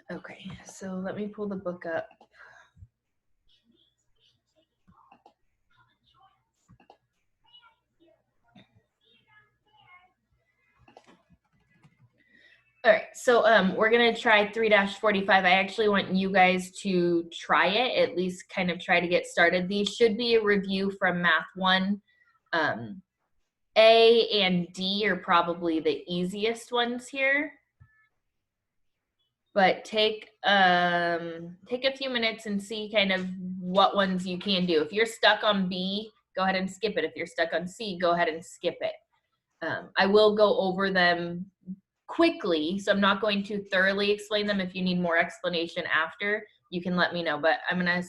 Okay, so let me pull the book up. All right, so we're gonna try 3-45. I actually want you guys to try it, at least kind of try to get started. These should be a review from Math 1. A and D are probably the easiest ones here. But take a few minutes and see kind of what ones you can do. If you're stuck on B, go ahead and skip it. If you're stuck on C, go ahead and skip it. I will go over them quickly, so I'm not going to thoroughly explain them. If you need more explanation after, you can let me know. But I'm gonna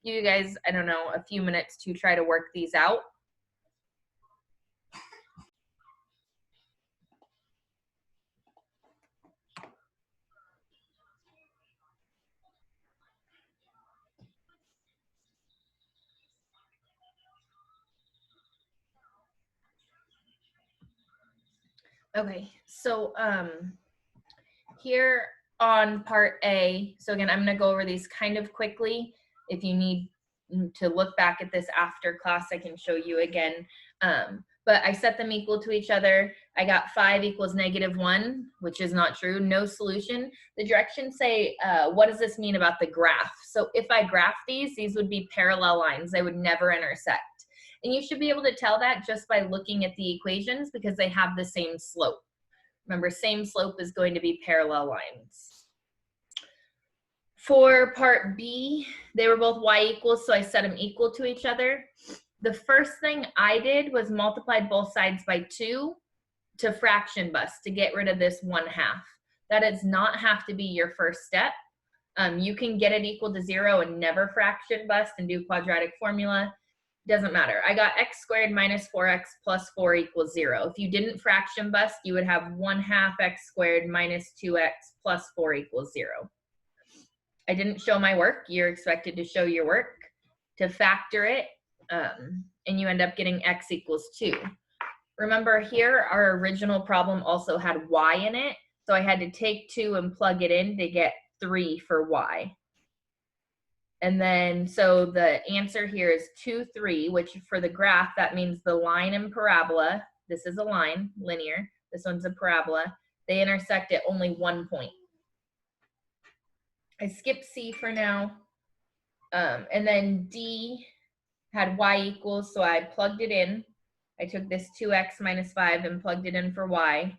give you guys, I don't know, a few minutes to try to work these out. Okay, so here on part A, so again, I'm gonna go over these kind of quickly. If you need to look back at this after class, I can show you again. But I set them equal to each other. I got 5 equals -1, which is not true, no solution. The directions say, what does this mean about the graph? So if I graph these would be parallel lines. They would never intersect. And you should be able to tell that just by looking at the equations because they have the same slope. Remember, same slope is going to be parallel lines. For part B, they were both y equals, so I set them equal to each other. The first thing I did was multiplied both sides by 2 to fraction bust to get rid of this 1/2. That does not have to be your first step. You can get it equal to 0 and never fraction bust and do quadratic formula. Doesn't matter. I got x squared minus 4x plus 4 equals 0. If you didn't fraction bust, you would have 1/2 x squared minus 2x plus 4 equals 0. I didn't show my work. You're expected to show your work to factor it, and you end up getting x equals 2. Remember here, our original problem also had y in it, so I had to take 2 and plug it in to get 3 for y. And then, so the answer here is 2, 3, which for the graph, that means the line and parabola, this is a line, linear, this one's a parabola, they intersect at only 1 point. I skipped C for now. And then D had y equals, so I plugged it in. I took this 2x minus 5 and plugged it in for y.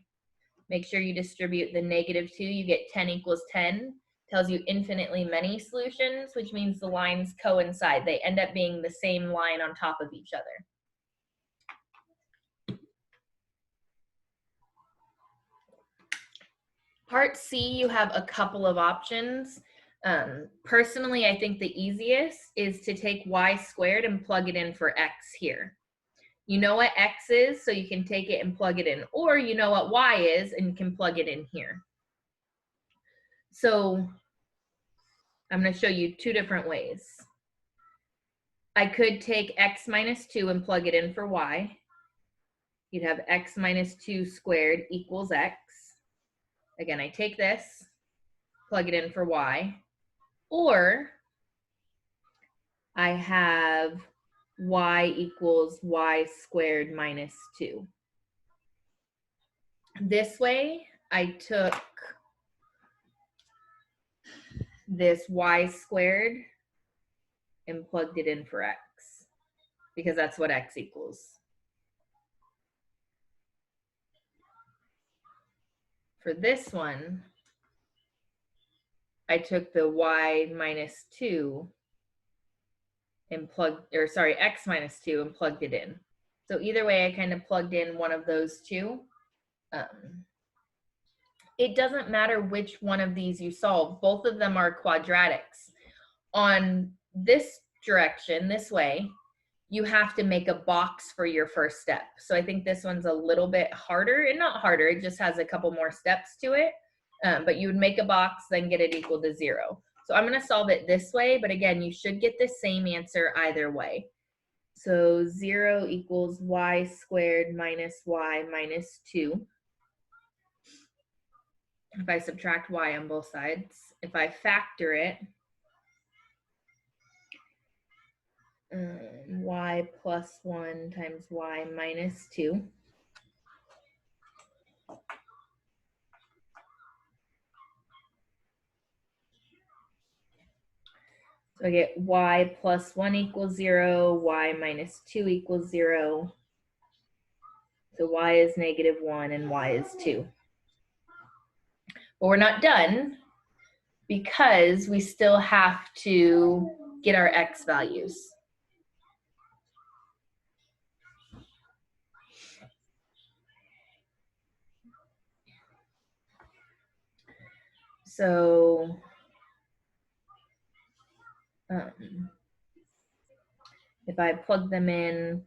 Make sure you distribute the -2, you get 10 equals 10. Tells you infinitely many solutions, which means the lines coincide. They end up being the same line on top of each other. Part C, you have a couple of options. Personally, I think the easiest is to take y squared and plug it in for x here. You know what x is, so you can take it and plug it in, or you know what y is and you can plug it in here. So I'm going to show you 2 different ways. I could take x minus 2 and plug it in for y. You'd have x minus 2 squared equals x. Again, I take this, plug it in for y. Or I have y equals y squared minus 2. This way, I took this y squared and plugged it in for x, because that's what x equals. For this one, I took the y minus 2 and x minus 2 and plugged it in. So either way, I kind of plugged in one of those 2. It doesn't matter which one of these you solve. Both of them are quadratics. On this direction, this way, you have to make a box for your first step. So I think this one's a little bit harder, and not harder, it just has a couple more steps to it. But you would make a box, then get it equal to 0. So I'm going to solve it this way, but again, you should get the same answer either way. So 0 equals y squared minus y minus 2. if I subtract y on both sides, if I factor it, y plus 1 times y minus 2. So I get y plus 1 equals 0, y minus 2 equals 0. So y is negative 1 and y is 2. But we're not done because we still have to get our x values. So if I plug them in,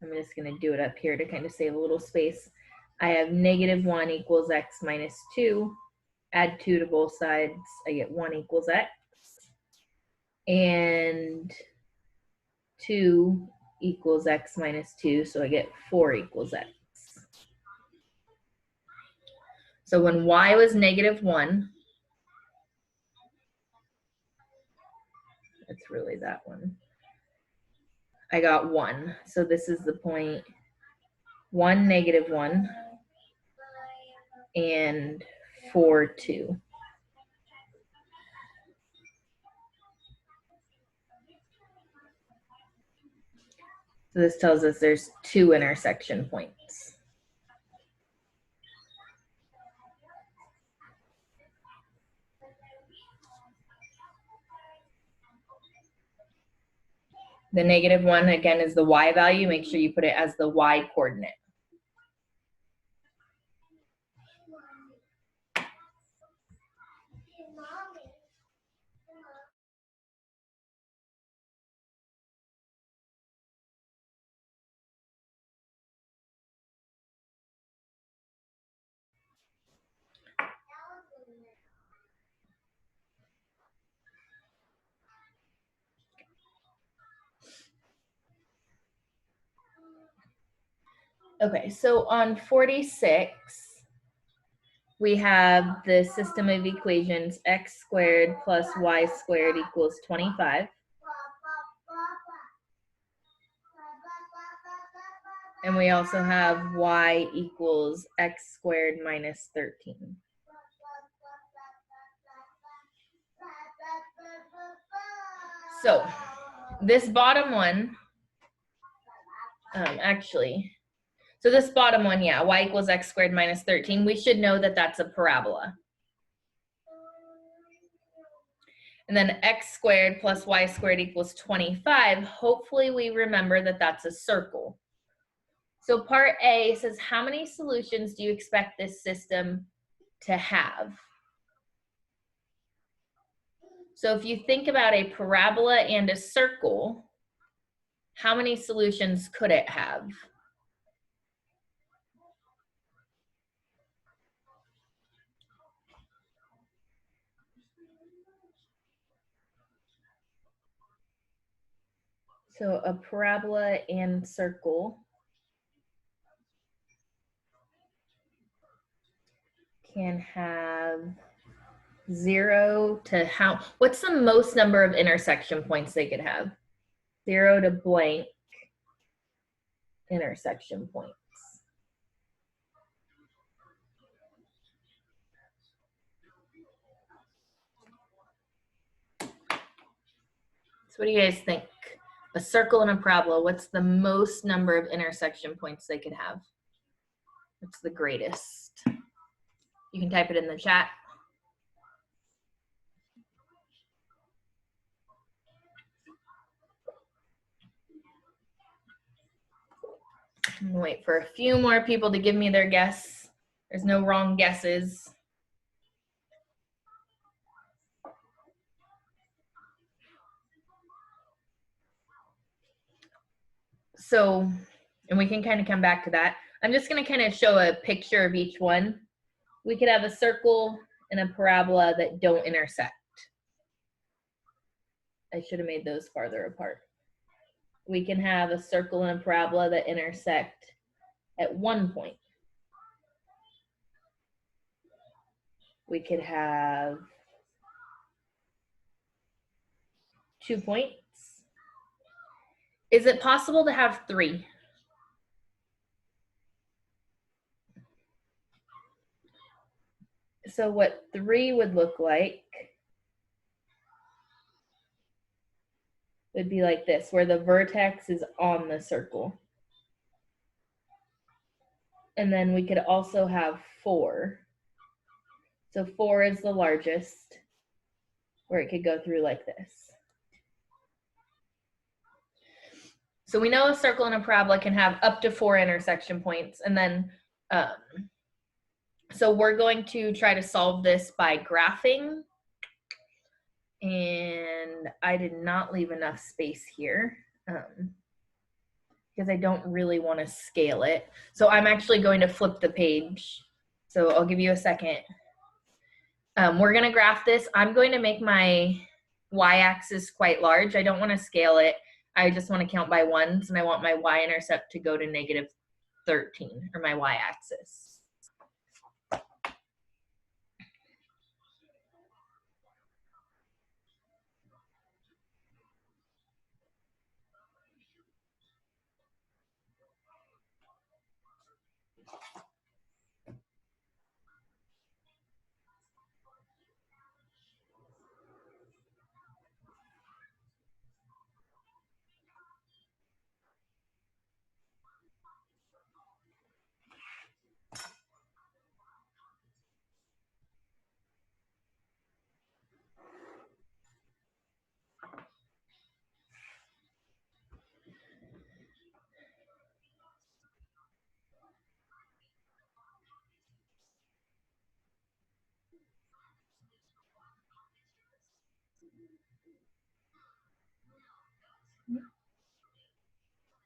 I'm just going to do it up here to kind of save a little space. I have negative 1 equals x minus 2. Add 2 to both sides, I get 1 equals x. And 2 equals x minus 2, so I get 4 equals x. So when y was negative 1, it's really that one, I got 1. So this is the point 1, negative 1, and 4, 2. So this tells us there's 2 intersection points. The negative 1, again, is the y value. Make sure you put it as the y coordinate. Okay, so on 46, we have the system of equations x squared plus y squared equals 25. And we also have y equals x squared minus 13. So this bottom one, so this bottom one, yeah, y equals x squared minus 13, we should know that that's a parabola. And then x squared plus y squared equals 25. Hopefully we remember that that's a circle. So part A says, how many solutions do you expect this system to have? So if you think about a parabola and a circle, how many solutions could it have? So a parabola and circle can have 0 to how, what's the most number of intersection points they could have? 0 to blank intersection points. So what do you guys think? A circle and a parabola, what's the most number of intersection points they could have? What's the greatest? You can type it in the chat. I'm gonna wait for a few more people to give me their guess. There's no wrong guesses. So, and we can kind of come back to that. I'm just gonna kind of show a picture of each one. We could have a circle and a parabola that don't intersect. I should have made those farther apart. We can have a circle and a parabola that intersect at one point. we could have 2 points. Is it possible to have 3? So what 3 would look like would be like this, where the vertex is on the circle. And then we could also have 4. So 4 is the largest, where it could go through like this. So we know a circle and a parabola can have up to 4 intersection points. And then, so we're going to try to solve this by graphing. And I did not leave enough space here because I don't really want to scale it. So I'm actually going to flip the page. So I'll give you a second. We're going to graph this. I'm going to make my y-axis quite large. I don't want to scale it. I just want to count by ones, and I want my y-intercept to go to -13, or my y-axis.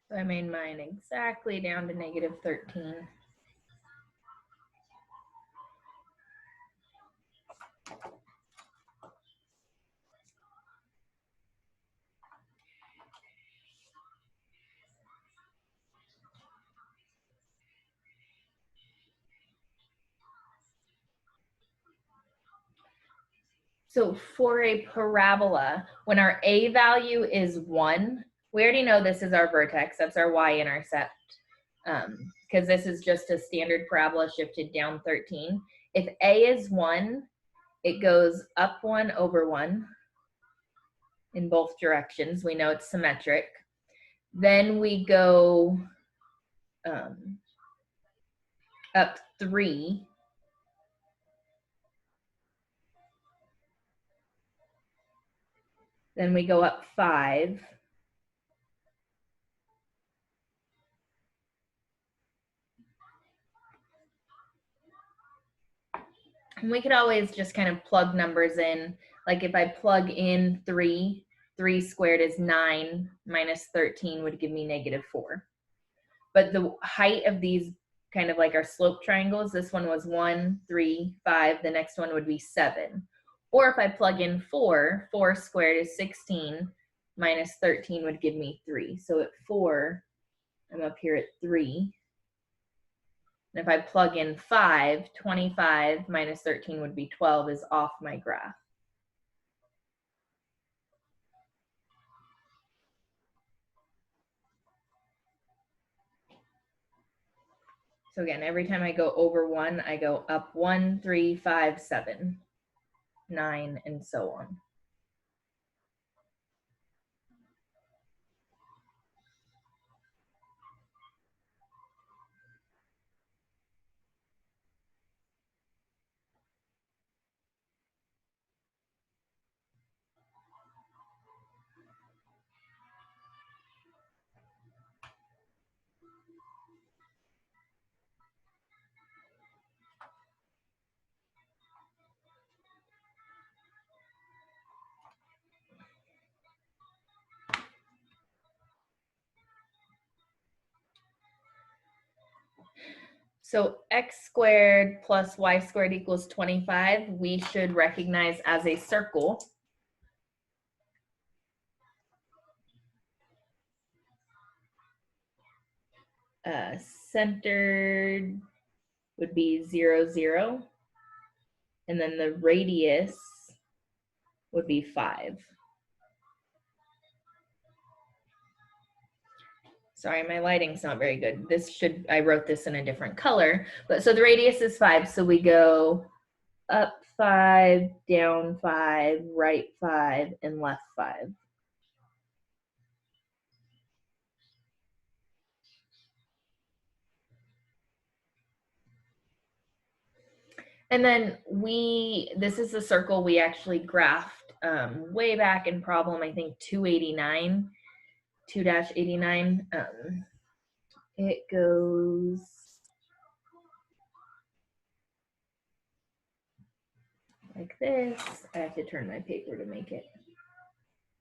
So I made mine exactly down to -13. So for a parabola, when our a value is 1, we already know this is our vertex. That's our y-intercept, because this is just a standard parabola shifted down 13. If a is 1, it goes up 1 over 1 in both directions. We know it's symmetric. Then we go up 3. Then we go up 5. And we could always just kind of plug numbers in. Like if I plug in 3, 3 squared is 9, minus 13 would give me -4. But the height of these kind of like our slope triangles, this one was 1, 3, 5, the next one would be 7. Or if I plug in 4, 4 squared is 16, minus 13 would give me 3. So at 4, I'm up here at 3. And if I plug in 5, 25 minus 13 would be 12 is off my graph. So again, every time I go over 1, I go up 1, 3, 5, 7, 9, and so on. So x squared plus y squared equals 25, we should recognize as a circle. Centered would be 0, 0. and then the radius would be 5. Sorry, my lighting's not very good. I wrote this in a different color, but so the radius is 5. So we go up 5, down 5, right 5, and left 5. And then this is the circle we actually graphed way back in problem, I think 289, 2-89. It goes like this. I have to turn my paper to make it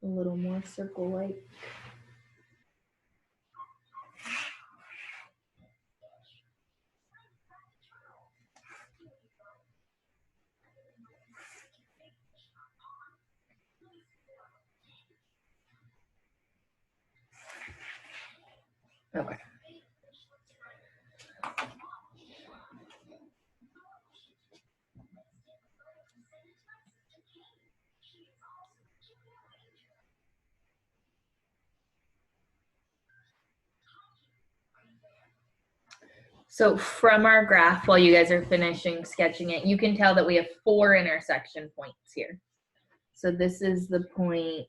a little more circle-like. Okay. So from our graph, while you guys are finishing sketching it, you can tell that we have 4 intersection points here. So this is the point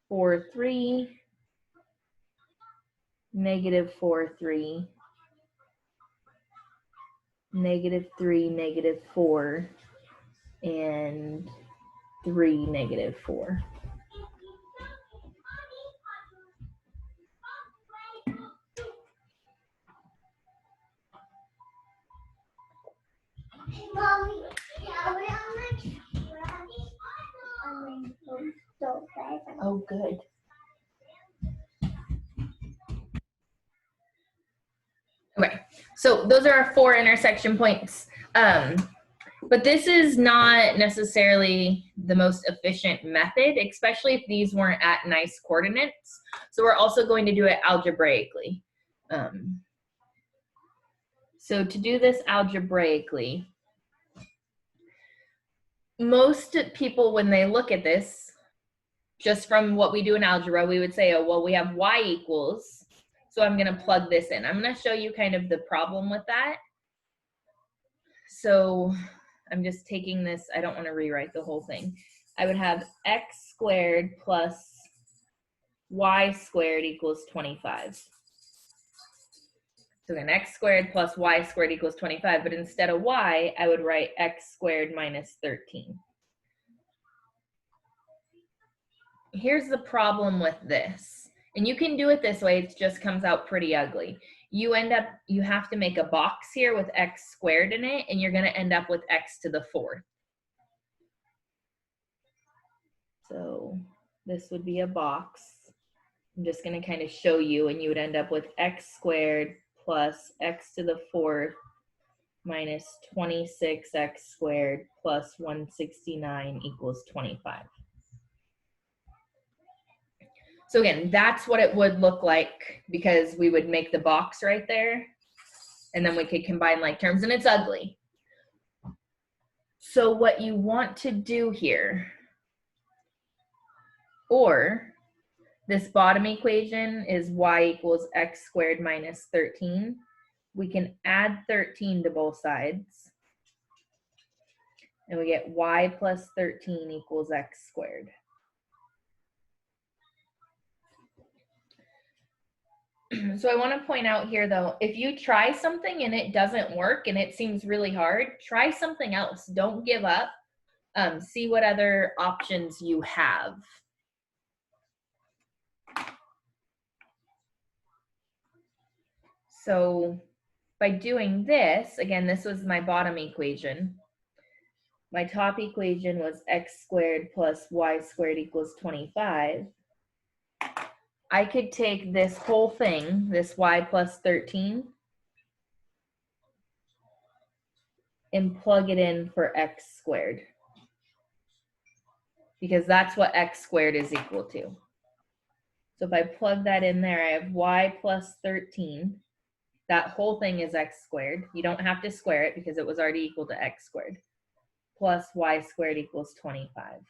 4, 3, negative 4, 3, negative 3, negative 4, and 3, negative 4. Oh, good. Okay, so those are our 4 intersection points. But this is not necessarily the most efficient method, especially if these weren't at nice coordinates. So we're also going to do it algebraically. So to do this algebraically, most people, when they look at this, just from what we do in algebra, we would say, oh, well, we have y equals, so I'm going to plug this in. I'm going to show you kind of the problem with that. So I'm just taking this, I don't want to rewrite the whole thing. I would have x squared plus y squared equals 25. So then x squared plus y squared equals 25, but instead of y, I would write x squared minus 13. Here's the problem with this, and you can do it this way, it just comes out pretty ugly. You have to make a box here with x squared in it, and you're going to end up with x to the 4th. So this would be a box. I'm just going to kind of show you, and you would end up with x squared plus x to the 4th minus 26x squared plus 169 equals 25. So again, that's what it would look like, because we would make the box right there, and then we could combine like terms, and it's ugly. So what you want to do here, or this bottom equation is y equals x squared minus 13. We can add 13 to both sides, and we get y plus 13 equals x squared. So I want to point out here, though, if you try something and it doesn't work and it seems really hard, try something else. Don't give up. See what other options you have. So by doing this, again, this was my bottom equation. My top equation was x squared plus y squared equals 25. I could take this whole thing, this y plus 13, and plug it in for x squared, because that's what x squared is equal to. So if I plug that in there, I have y plus 13 That whole thing is x squared. You don't have to square it because it was already equal to x squared. Plus y squared equals 25.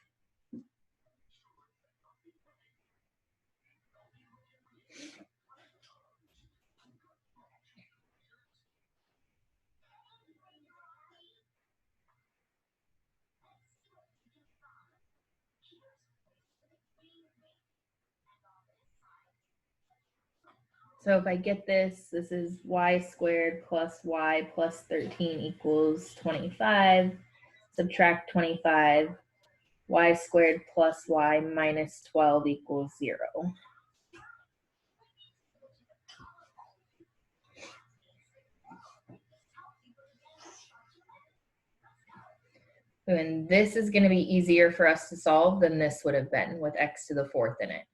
So if I get this, this is y squared plus y plus 13 equals 25. Subtract 25. Y squared plus y minus 12 equals 0. And this is going to be easier for us to solve than this would have been with x to the 4th in it.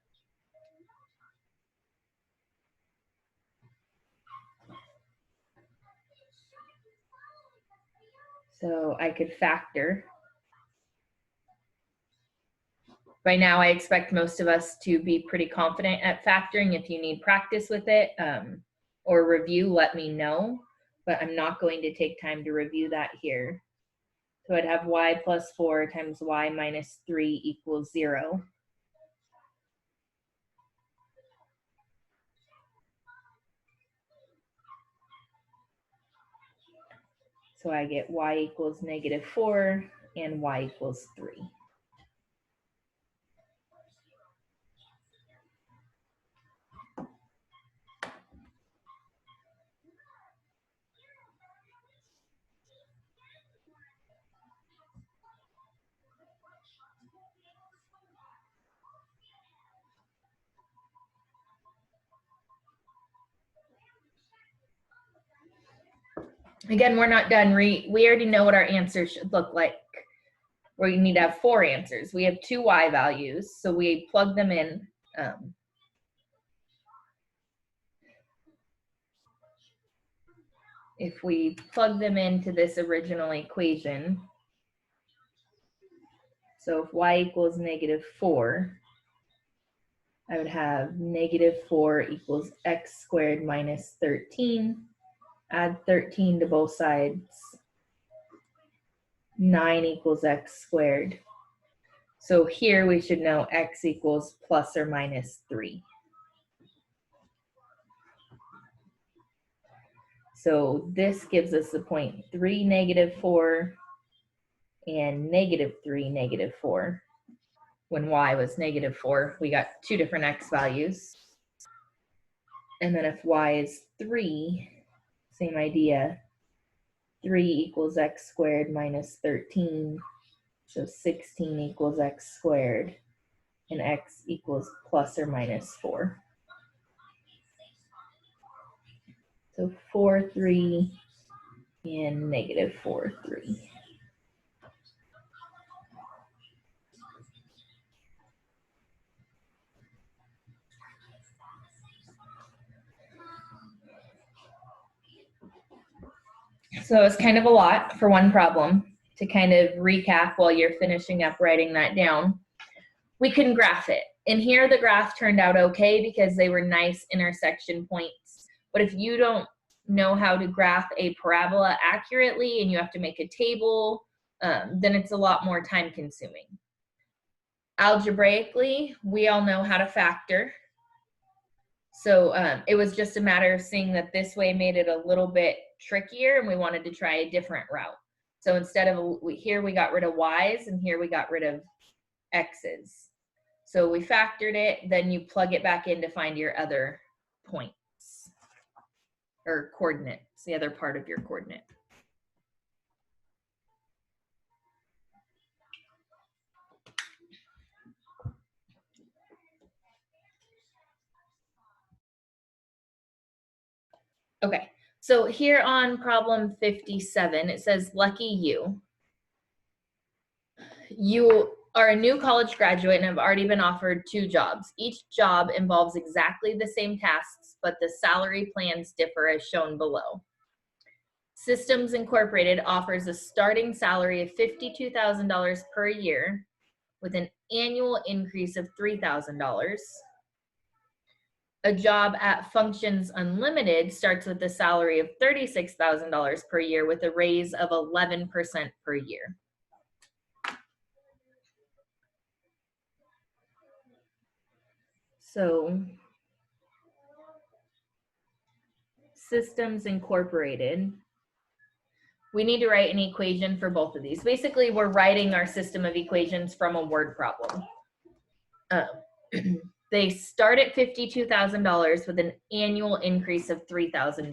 So I could factor. By now, I expect most of us to be pretty confident at factoring. If you need practice with it or review, let me know. But I'm not going to take time to review that here. So I'd have y plus 4 times y minus 3 equals 0. So I get y equals -4 and y equals 3. Again, we're not done. We already know what our answer should look like. We need to have 4 answers. We have 2 y values, so we plug them in. If we plug them into this original equation, so if y equals -4, I would have -4 equals x squared minus 13. Add 13 to both sides. 9 equals x squared. So here we should know x equals plus or minus 3. So this gives us the point 3, -4, and -3, -4. When y was -4, we got 2 different x values. And then if y is 3, same idea. 3 equals x squared minus 13. So 16 equals x squared. And x equals plus or minus 4. So 4, 3, and -4, 3. So it's kind of a lot for one problem. To kind of recap while you're finishing up writing that down, we can graph it. And here the graph turned out okay because they were nice intersection points. But if you don't know how to graph a parabola accurately and you have to make a table, then it's a lot more time consuming. Algebraically, we all know how to factor. So it was just a matter of seeing that this way made it a little bit trickier and we wanted to try a different route. So instead of here we got rid of y's and here we got rid of x's. So we factored it, then you plug it back in to find your other points or coordinates, the other part of your coordinate. Okay, so here on problem 57, it says, lucky you. You are a new college graduate and have already been offered 2 jobs. Each job involves exactly the same tasks, but the salary plans differ as shown below. Systems Incorporated offers a starting salary of $52,000 per year with an annual increase of $3,000. A job at Functions Unlimited starts with a salary of $36,000 per year with a raise of 11% per year. So Systems Incorporated, we need to write an equation for both of these. Basically, we're writing our system of equations from a word problem. They start at $52,000 with an annual increase of $3,000.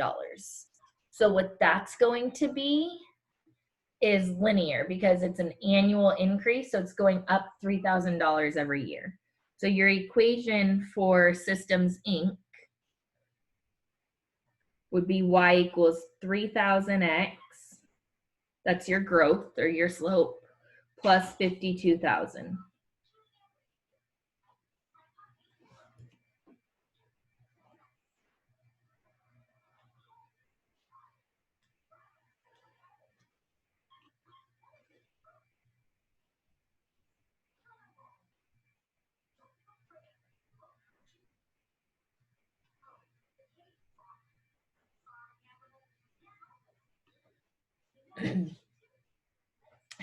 So what that's going to be is linear because it's an annual increase. So it's going up $3,000 every year. So your equation for Systems Inc. would be y equals 3,000x, that's your growth or your slope, plus 52,000.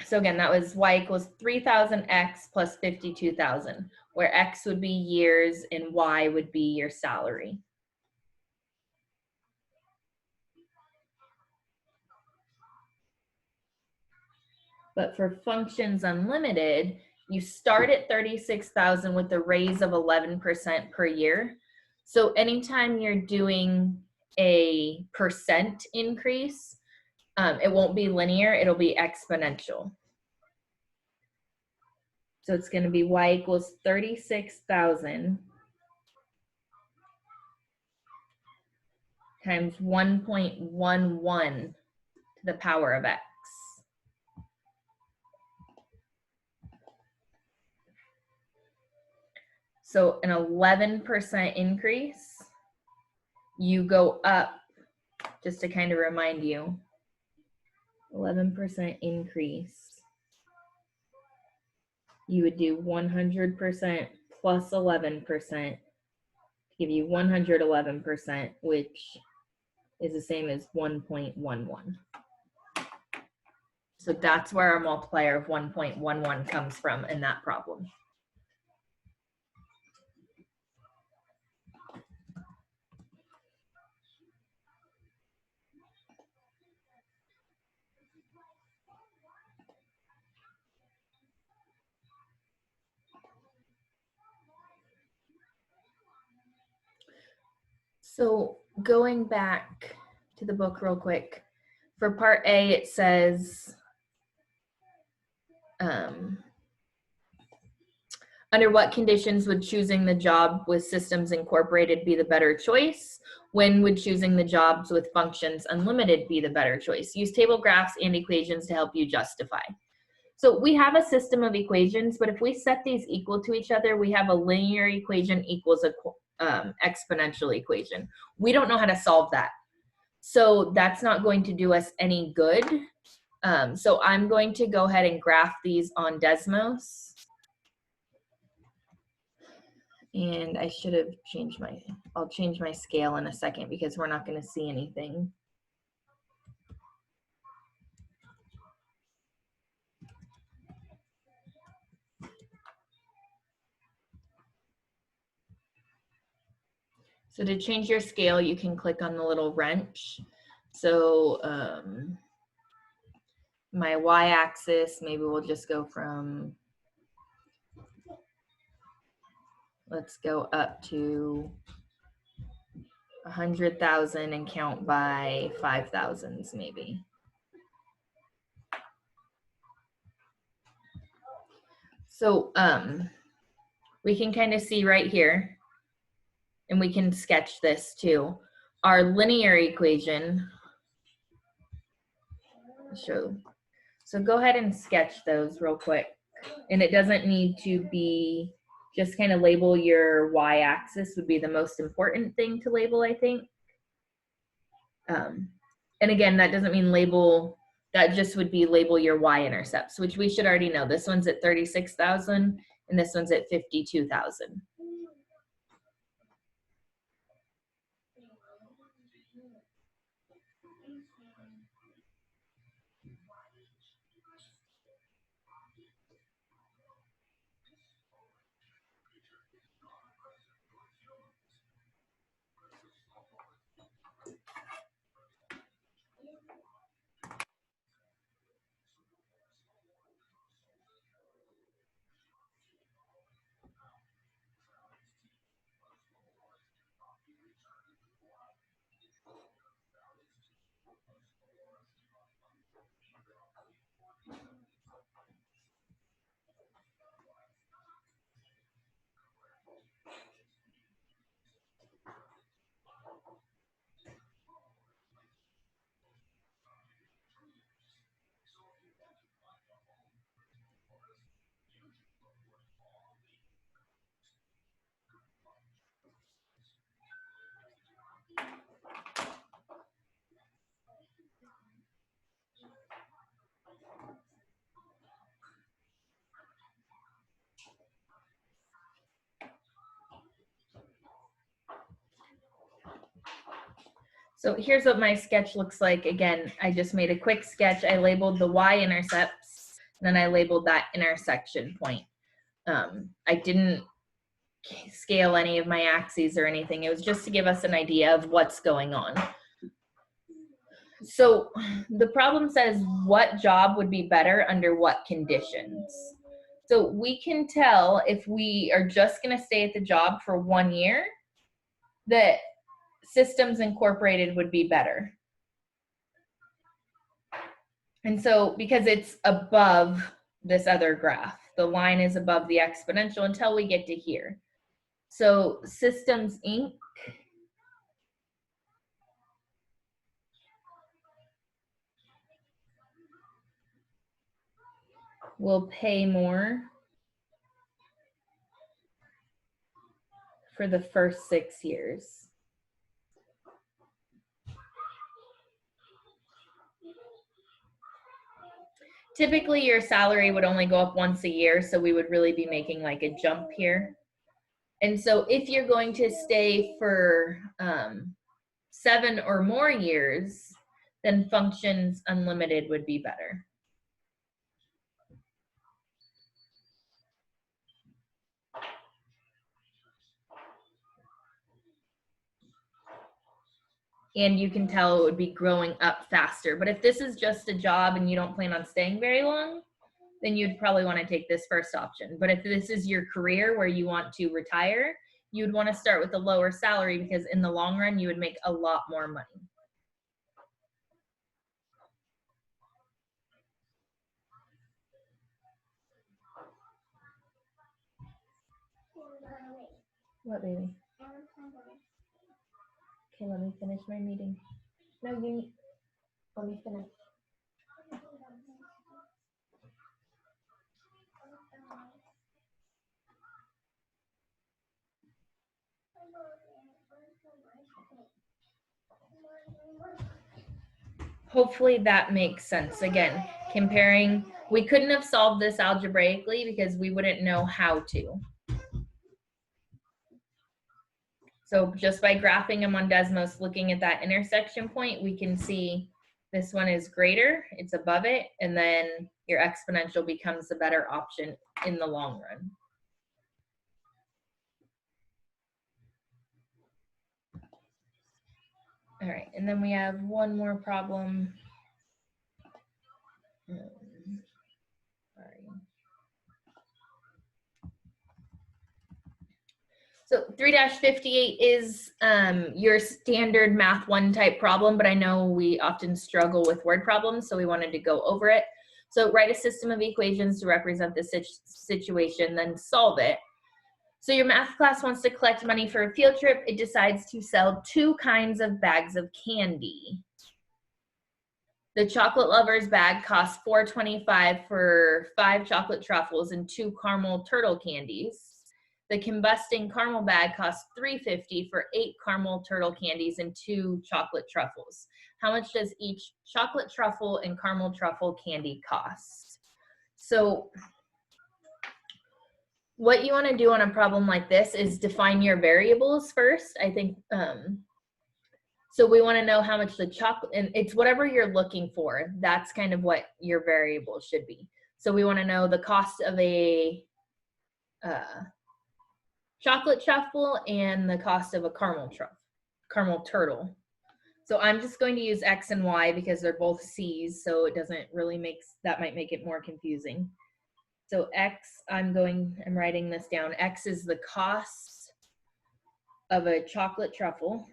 So again, that was y equals 3,000x plus 52,000, where x would be years and y would be your salary. But for Functions Unlimited, you start at 36,000 with a raise of 11% per year. So anytime you're doing a percent increase, it won't be linear, it'll be exponential. So it's going to be y equals 36,000 times 1.11 to the power of x. So an 11% increase, you go up, just to kind of remind you, 11% increase, you would do 100% plus 11%, give you 111%, which is the same as 1.11. So that's where our multiplier of 1.11 comes from in that problem. So going back to the book real quick, for part A, it says, under what conditions would choosing the job with Systems Incorporated be the better choice? When would choosing the jobs with Functions Unlimited be the better choice? Use table graphs and equations to help you justify. So we have a system of equations, but if we set these equal to each other, we have a linear equation equals a exponential equation. We don't know how to solve that. So that's not going to do us any good. So I'm going to go ahead and graph these on Desmos. And I should have changed I'll change my scale in a second because we're not going to see anything. So to change your scale, you can click on the little wrench. So my y-axis, maybe we'll just go from, let's go up to 100,000 and count by 5,000s maybe. So we can kind of see right here, and we can sketch this too. Our linear equation, so go ahead and sketch those real quick. And it doesn't need to be, just kind of label your y-axis would be the most important thing to label, I think. And again, that doesn't mean label, that just would be label your y-intercepts, which we should already know. This one's at 36,000 and this one's at 52,000. So here's what my sketch looks like. Again, I just made a quick sketch. I labeled the y-intercepts, and then I labeled that intersection point. I didn't scale any of my axes or anything. It was just to give us an idea of what's going on. So the problem says what job would be better under what conditions. So we can tell if we are just going to stay at the job for 1 year that Systems Incorporated would be better. And so because it's above this other graph, the line is above the exponential until we get to here. So Systems Inc. will pay more for the first 6 years. Typically your salary would only go up once a year, so we would really be making like a jump here. And so if you're going to stay for 7 or more years, then Functions Unlimited would be better. And you can tell it would be growing up faster. But if this is just a job and you don't plan on staying very long, then you'd probably want to take this first option. But if this is your career where you want to retire, you'd want to start with a lower salary because in the long run, you would make a lot more money. What, baby? Okay, let me finish my meeting. No, let me finish. Hopefully that makes sense. Again, comparing, we couldn't have solved this algebraically because we wouldn't know how to. So just by graphing them on Desmos, looking at that intersection point, we can see this one is greater, it's above it, and then your exponential becomes the better option in the long run. All right, and then we have one more problem. Sorry. So 3-58 is your standard Math 1 type problem, but I know we often struggle with word problems, so we wanted to go over it. So write a system of equations to represent this situation, then solve it. So your math class wants to collect money for a field trip. It decides to sell 2 kinds of bags of candy. The chocolate lover's bag costs $4.25 for 5 chocolate truffles and 2 caramel turtle candies. The combusting caramel bag costs $3.50 for 8 caramel turtle candies and 2 chocolate truffles. How much does each chocolate truffle and caramel truffle candy cost? So what you want to do on a problem like this is define your variables first. I think So we want to know how much the chocolate, and it's whatever you're looking for. That's kind of what your variable should be. So we want to know the cost of a chocolate truffle and the cost of a caramel turtle. So I'm just going to use X and Y because they're both C's, so it doesn't really that might make it more confusing. So X, I'm writing this down. X is the cost of a chocolate truffle.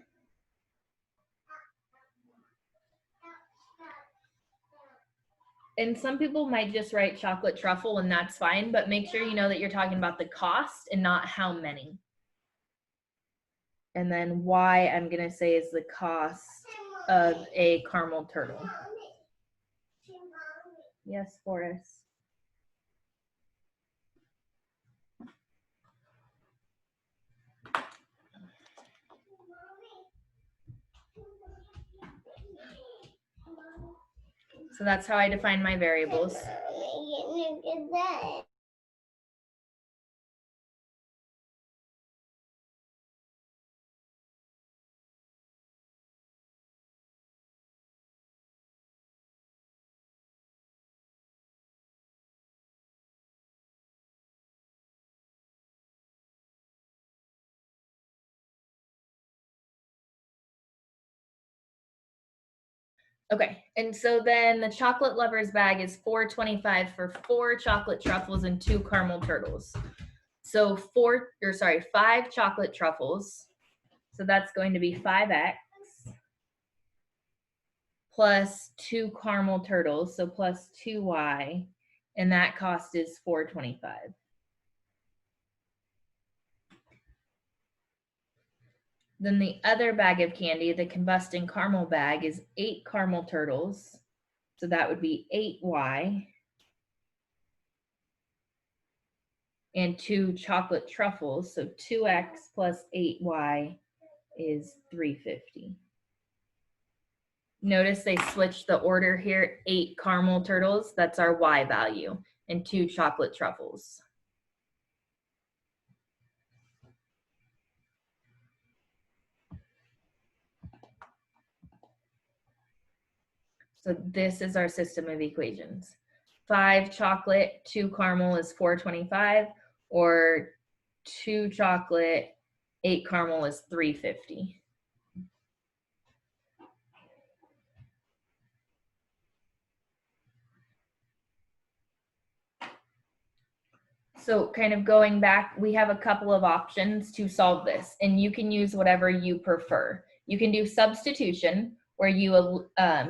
And some people might just write chocolate truffle and that's fine, but make sure you know that you're talking about the cost and not how many. And then Y, I'm gonna say is the cost of a caramel turtle. Yes, Forrest. So that's how I define my variables. Okay, and so then the chocolate lovers bag is $4.25 for 4 chocolate truffles and 2 caramel turtles. So 5 chocolate truffles. So that's going to be 5X plus 2 caramel turtles, so plus 2Y, and that cost is $4.25. Then the other bag of candy, the combusting caramel bag, is 8 caramel turtles. So that would be 8Y. And 2 chocolate truffles. So 2X plus 8Y is $3.50. Notice they switched the order here. 8 caramel turtles, that's our Y value, and 2 chocolate truffles. So this is our system of equations. 5 chocolate, 2 caramel is $4.25, or 2 chocolate, 8 caramel is $3.50. So kind of going back, we have a couple of options to solve this, and you can use whatever you prefer. You can do substitution, where you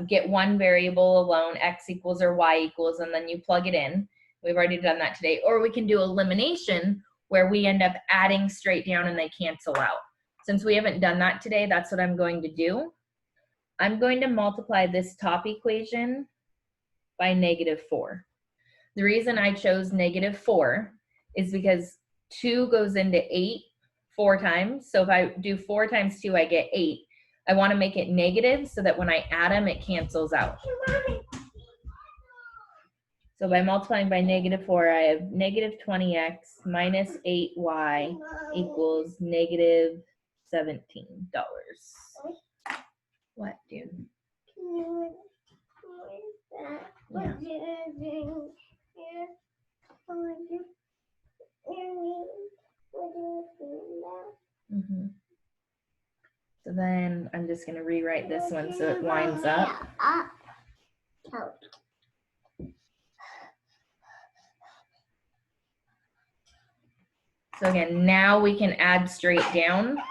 get one variable alone, X equals or Y equals, and then you plug it in. We've already done that today. Or we can do elimination, where we end up adding straight down and they cancel out. Since we haven't done that today, that's what I'm going to do. I'm going to multiply this top equation by -4. The reason I chose -4 is because 2 goes into 8 4 times. So if I do 4 times 2, I get 8. I want to make it negative so that when I add them, it cancels out. So by multiplying by -4, I have -20x minus 8y equals -$17. What, dude? Yeah. Mm-hmm. So then I'm just going to rewrite this one so it lines up. So again, now we can add straight down.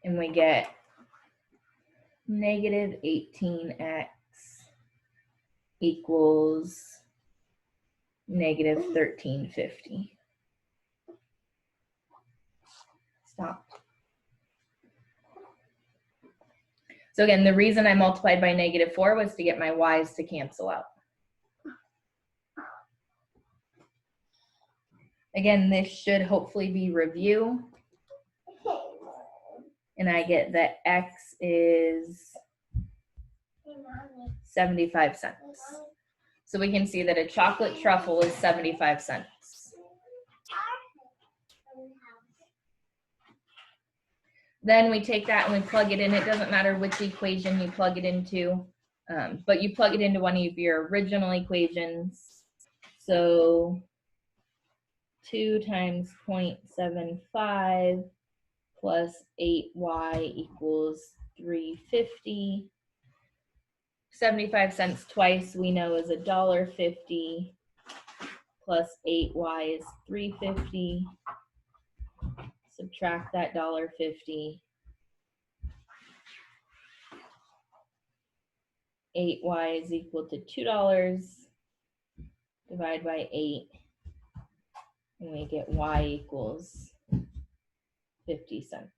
And we get -18x equals -1350. Stop. So again, the reason I multiplied by -4 was to get my y's to cancel out. Again, this should hopefully be review. And I get that x is 75 cents. So we can see that a chocolate truffle is 75 cents. Then we take that and we plug it in. It doesn't matter which equation you plug it into, but you plug it into one of your original equations. So 2 times 0.75 plus 8y equals 350. 75 cents twice we know is $1.50 plus 8y is 350. Subtract that $1.50. 8y is equal to $2. Divide by 8, and we get y equals 50 cents.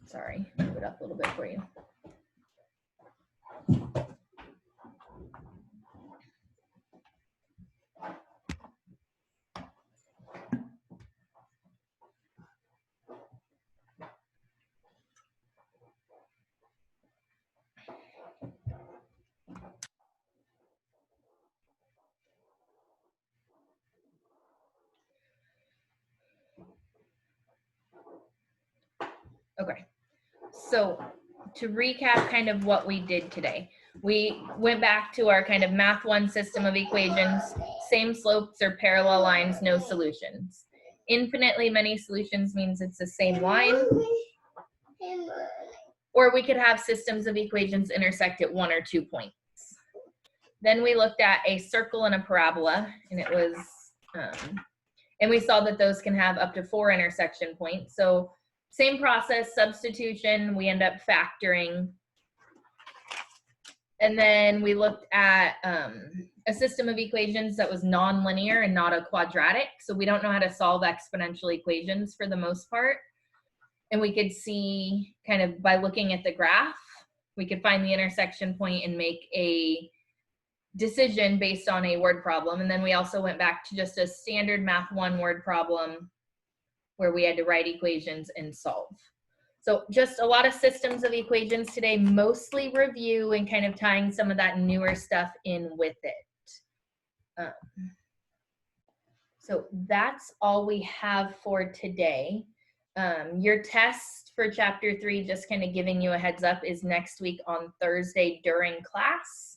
Sorry, move it up a little bit for you. Okay, so to recap kind of what we did today, we went back to our kind of math 1 system of equations, same slopes or parallel lines, no solutions. Infinitely many solutions means it's the same line. Or we could have systems of equations intersect at 1 or 2 points. Then we looked at a circle and a parabola, and it was, and we saw that those can have up to 4 intersection points. So same process, substitution, we end up factoring. And then we looked at a system of equations that was nonlinear and not a quadratic. So we don't know how to solve exponential equations for the most part. And we could see kind of by looking at the graph, we could find the intersection point and make a decision based on a word problem. And then we also went back to just a standard math 1 word problem where we had to write equations and solve. So just a lot of systems of equations today, mostly review and kind of tying some of that newer stuff in with it. So that's all we have for today. Your test for chapter 3, just kind of giving you a heads up, is next week on Thursday during class.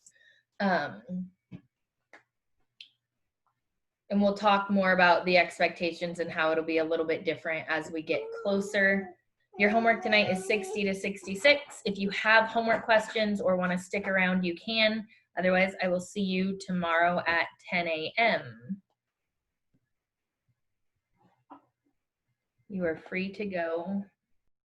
And we'll talk more about the expectations and how it'll be a little bit different as we get closer. Your homework tonight is 60 to 66. If you have homework questions or want to stick around, you can. Otherwise, I will see you tomorrow at 10 a.m. You are free to go.